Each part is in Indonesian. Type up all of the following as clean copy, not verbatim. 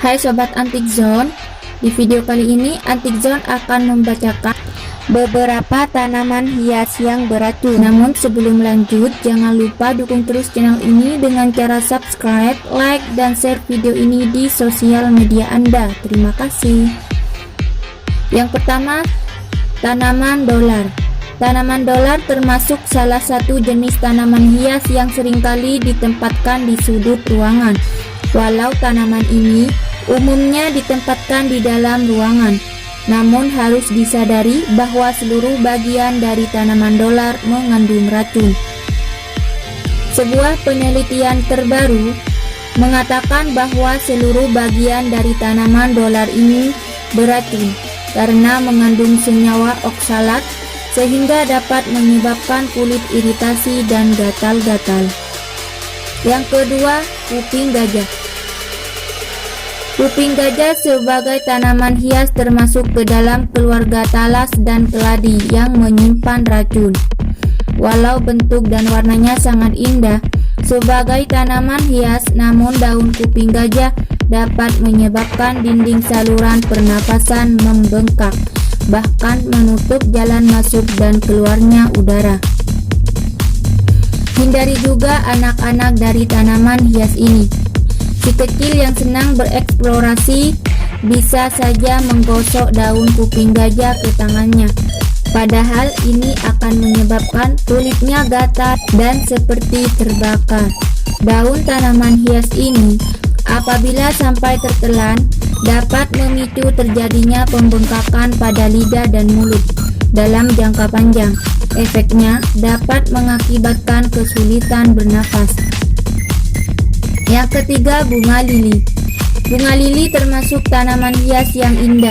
Hai Sobat Antik Zone, di video kali ini Antik Zone akan membacakan beberapa tanaman hias yang beracun. Namun sebelum lanjut, jangan lupa dukung terus channel ini dengan cara subscribe, like, dan share video ini di sosial media Anda. Terima kasih. Yang pertama, tanaman dolar. Tanaman dolar termasuk salah satu jenis tanaman hias yang seringkali ditempatkan di sudut ruangan. Walau tanaman ini umumnya ditempatkan di dalam ruangan, namun harus disadari bahwa seluruh bagian dari tanaman dolar mengandung racun. Sebuah penelitian terbaru mengatakan bahwa seluruh bagian dari tanaman dolar ini beracun karena mengandung senyawa oksalat, sehingga dapat menyebabkan kulit iritasi dan gatal-gatal. Yang kedua, kuping gajah. Kuping gajah sebagai tanaman hias termasuk ke dalam keluarga talas dan keladi yang menyimpan racun. Walau bentuk dan warnanya sangat indah sebagai tanaman hias, namun daun kuping gajah dapat menyebabkan dinding saluran pernapasan membengkak, bahkan menutup jalan masuk dan keluarnya udara. Hindari juga anak-anak dari tanaman hias ini. Si kecil yang senang bereksplorasi bisa saja menggosok daun kuping gajah ke tangannya. Padahal ini akan menyebabkan kulitnya gatal dan seperti terbakar. Daun tanaman hias ini apabila sampai tertelan dapat memicu terjadinya pembengkakan pada lidah dan mulut dalam jangka panjang. Efeknya dapat mengakibatkan kesulitan bernafas. Yang ketiga, bunga lili. Bunga lili termasuk tanaman hias yang indah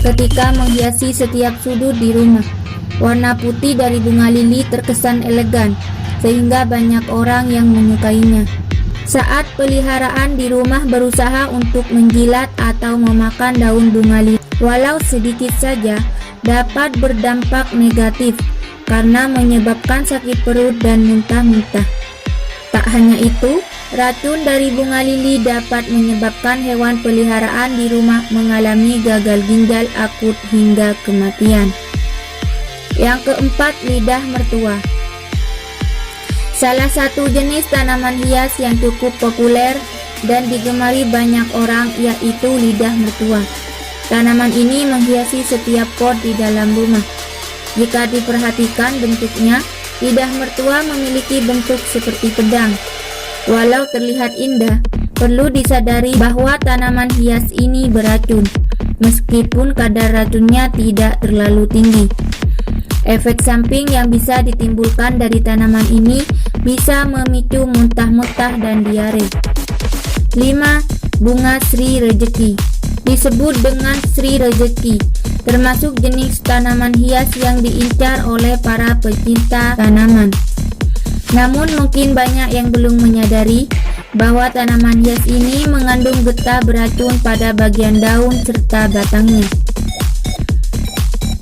ketika menghiasi setiap sudut di rumah. Warna putih dari bunga lili terkesan elegan, sehingga banyak orang yang menyukainya. Saat peliharaan di rumah berusaha untuk menjilat atau memakan daun bunga lili, walau sedikit saja, dapat berdampak negatif karena menyebabkan sakit perut dan muntah-muntah. Tak hanya itu, racun dari bunga lili dapat menyebabkan hewan peliharaan di rumah mengalami gagal ginjal akut hingga kematian. Yang keempat, lidah mertua. Salah satu jenis tanaman hias yang cukup populer dan digemari banyak orang yaitu lidah mertua. Tanaman ini menghiasi setiap pot di dalam rumah. Jika diperhatikan bentuknya, lidah mertua memiliki bentuk seperti pedang. Walau terlihat indah, perlu disadari bahwa tanaman hias ini beracun, meskipun kadar racunnya tidak terlalu tinggi. Efek samping yang bisa ditimbulkan dari tanaman ini bisa memicu muntah-muntah dan diare. 5. Bunga Sri Rejeki. Disebut dengan Sri Rejeki, termasuk jenis tanaman hias yang diincar oleh para pecinta tanaman. Namun mungkin banyak yang belum menyadari bahwa tanaman hias ini mengandung getah beracun pada bagian daun serta batangnya.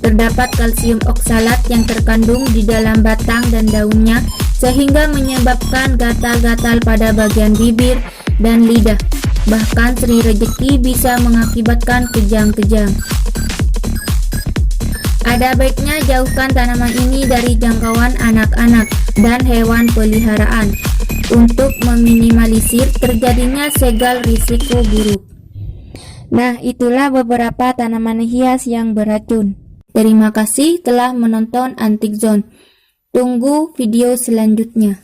Terdapat kalsium oksalat yang terkandung di dalam batang dan daunnya, sehingga menyebabkan gatal-gatal pada bagian bibir dan lidah. Bahkan Sri Rejeki bisa mengakibatkan kejang-kejang. Ada baiknya jauhkan tanaman ini dari jangkauan anak-anak dan hewan peliharaan untuk meminimalisir terjadinya segala risiko buruk. Nah, itulah beberapa tanaman hias yang beracun. Terima kasih telah menonton Antik Zone. Tunggu video selanjutnya.